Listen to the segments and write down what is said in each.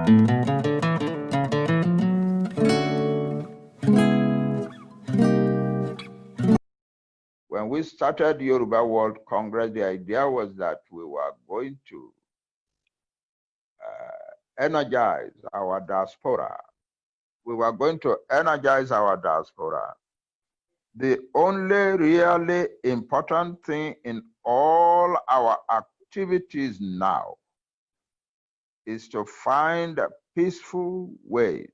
When we started Yoruba World Congress, the idea was that we were going to energize our diaspora. We were going to energize our diaspora. The only really important thing in all our activities now is to find peaceful ways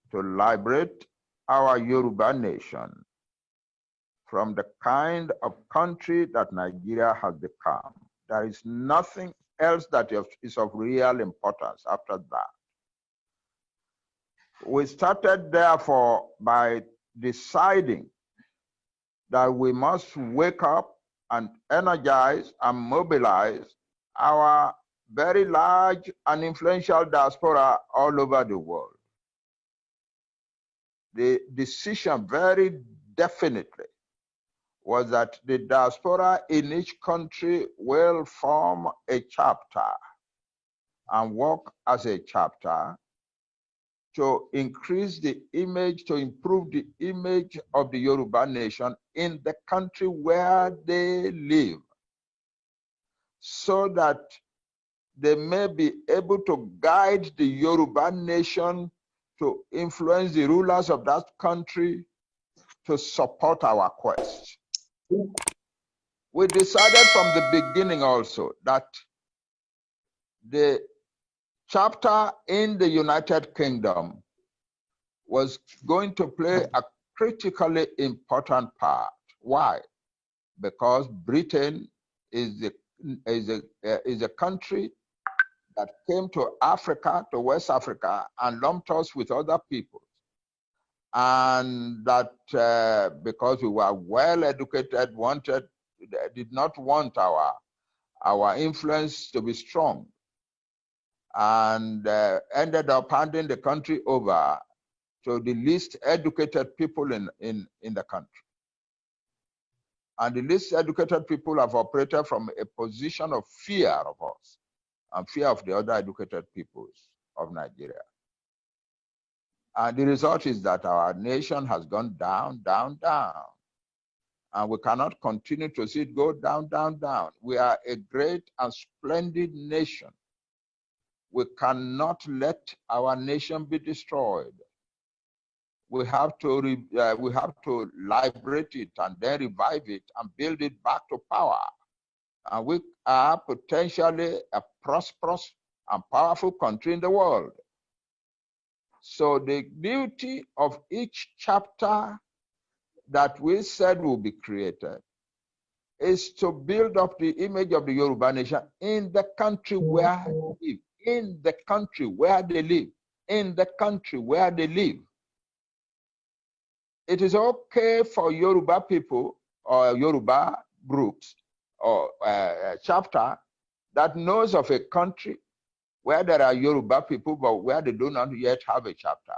to liberate our Yoruba nation from the kind of country that Nigeria has become. There is nothing else that is of real importance after that. We started, therefore, by deciding that we must wake up and energize and mobilize our very large and influential diaspora all over the world. The decision very definitely was that the diaspora in each country will form a chapter and work as a chapter to increase the image, to improve the image of the Yoruba nation in the country where they live, so that they may be able to guide the Yoruba nation to influence the rulers of that country to support our quest. We decided from the beginning also that the chapter in the United Kingdom was going to play a critically important part. Why? Because Britain is a country that came to Africa, to West Africa, and lumped us with other peoples. And that because we were well educated, did not want our influence to be strong, and ended up handing the country over to the least educated people in the country. And the least educated people have operated from a position of fear of us and fear of the other educated peoples of Nigeria. And the result is that our nation has gone down, down, down. And we cannot continue to see it go down, down, down. We are a great and splendid nation. We cannot let our nation be destroyed. We have to liberate it and then revive it and build it back to power. And we are potentially a prosperous and powerful country in the world. So the duty of each chapter that we said will be created is to build up the image of the Yoruba nation in the country where they live, in the country where they live, in the country where they live. It is okay for Yoruba people or Yoruba groups or a chapter that knows of a country where there are Yoruba people, but where they do not yet have a chapter.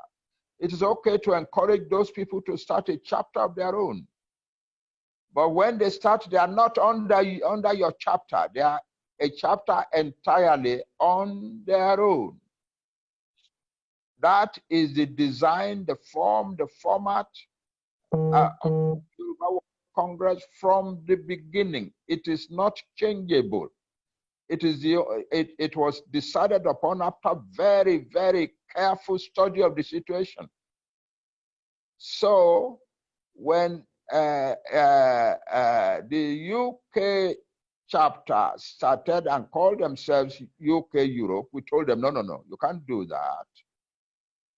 It is okay to encourage those people to start a chapter of their own. But when they start, they are not under your chapter. They are a chapter entirely on their own. That is the design, the form, the format of the Yoruba Congress from the beginning. It is not changeable. It was decided upon after very, very careful study of the situation. So when the UK chapter started and called themselves UK Europe, we told them, no, you can't do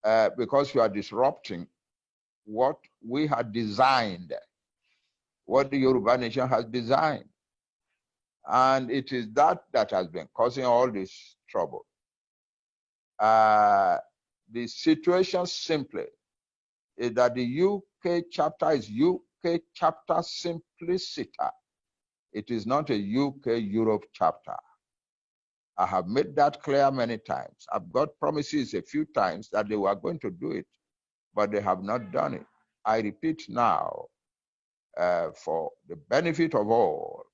that because you are disrupting what we had designed, what the Yoruba nation has designed. And it is that has been causing all this trouble. The situation simply is that the UK chapter is UK chapter simpliciter. It is not a UK Europe chapter. I have made that clear many times. I've got promises a few times that they were going to do it, but they have not done it. I repeat now, for the benefit of all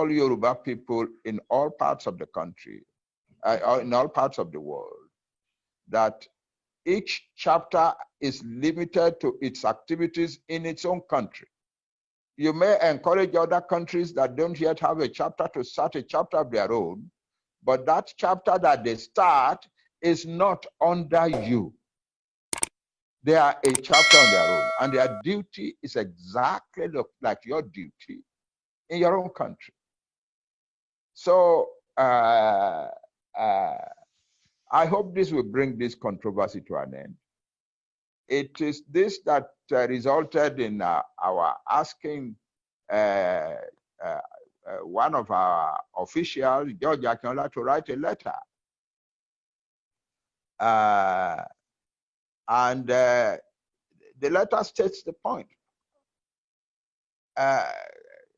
Yoruba people in all parts of the country, in all parts of the world, that each chapter is limited to its activities in its own country. You may encourage other countries that don't yet have a chapter to start a chapter of their own, but that chapter that they start is not under you. They are a chapter on their own, and their duty is exactly like your duty in your own country. So I hope this will bring this controversy to an end. It is this that resulted in our asking one of our officials, George Akinola, to write a letter. And the letter states the point.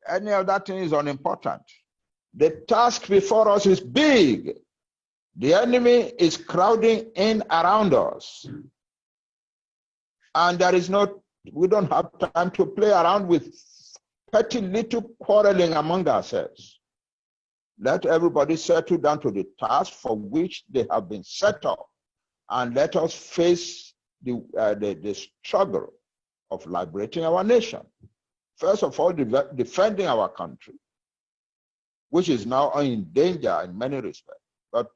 Any other thing is unimportant. The task before us is big. The enemy is crowding in around us. And we don't have time to play around with petty little quarreling among ourselves. Let everybody settle down to the task for which they have been set up, and let us face the struggle of liberating our nation. First of all, defending our country, which is now in danger in many respects. But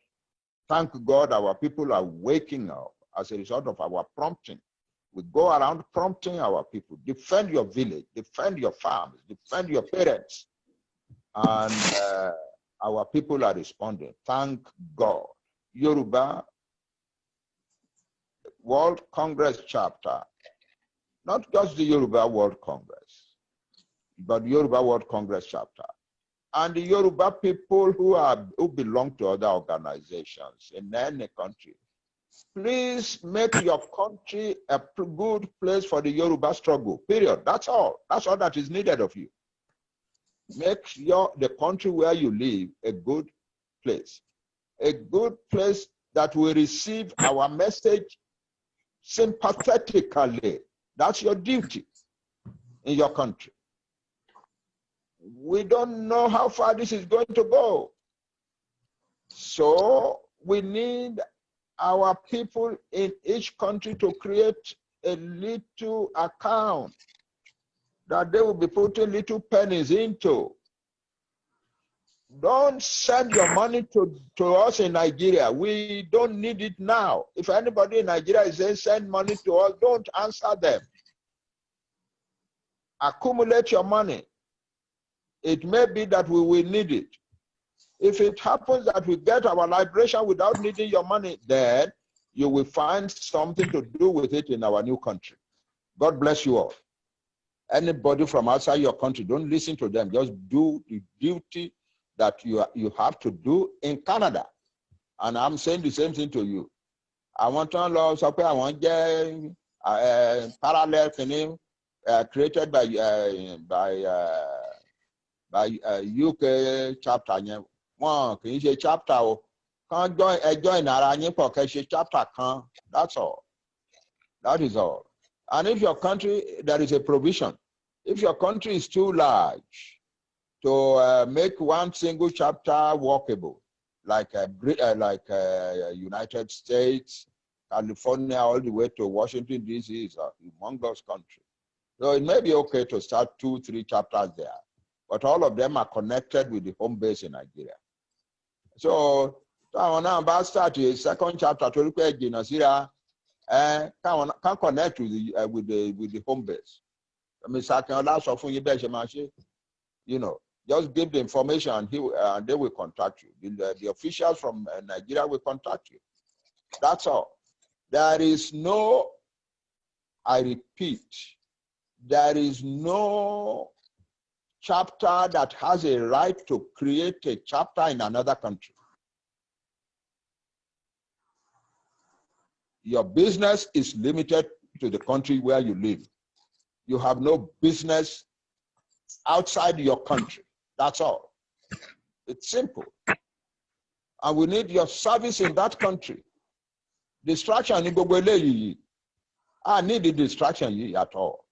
thank God our people are waking up as a result of our prompting. We go around prompting our people, defend your village, defend your farms, defend your parents. And our people are responding. Thank God. Yoruba World Congress chapter, not just the Yoruba World Congress, but Yoruba World Congress chapter. And the Yoruba people who belong to other organizations in any country, please make your country a good place for the Yoruba struggle, period. That's all. That's all that is needed of you. Make the country where you live a good place that will receive our message sympathetically. That's your duty in your country. We don't know how far this is going to go. So we need our people in each country to create a little account that they will be putting little pennies into. Don't send your money to us in Nigeria. We don't need it now. If anybody in Nigeria is saying send money to us, don't answer them. Accumulate your money. It may be that we will need it. If it happens that we get our liberation without needing your money, then you will find something to do with it in our new country. God bless you all. Anybody from outside your country, don't listen to them. Just do the duty that you have to do in Canada. And I'm saying the same thing to you. I want to know something. I want parallel thing created by UK chapter. One can you chapter? Can't join chapter. That's all. That is all. And if your country, there is a provision. If your country is too large to make one single chapter workable, like United States, California, all the way to Washington, D.C. is a humongous country. So it may be okay to start 2-3 chapters there, but all of them are connected with the home base in Nigeria. So I want to start a second chapter to look at Nigeria and can connect with the home base. You know, just give the information and they will contact you. The officials from Nigeria will contact you. That's all. There is no, I repeat, there is no chapter that has a right to create a chapter in another country. Your business is limited to the country where you live. You have no business outside your country. That's all. It's simple. And we need your service in that country. Distraction, I need the distraction at all.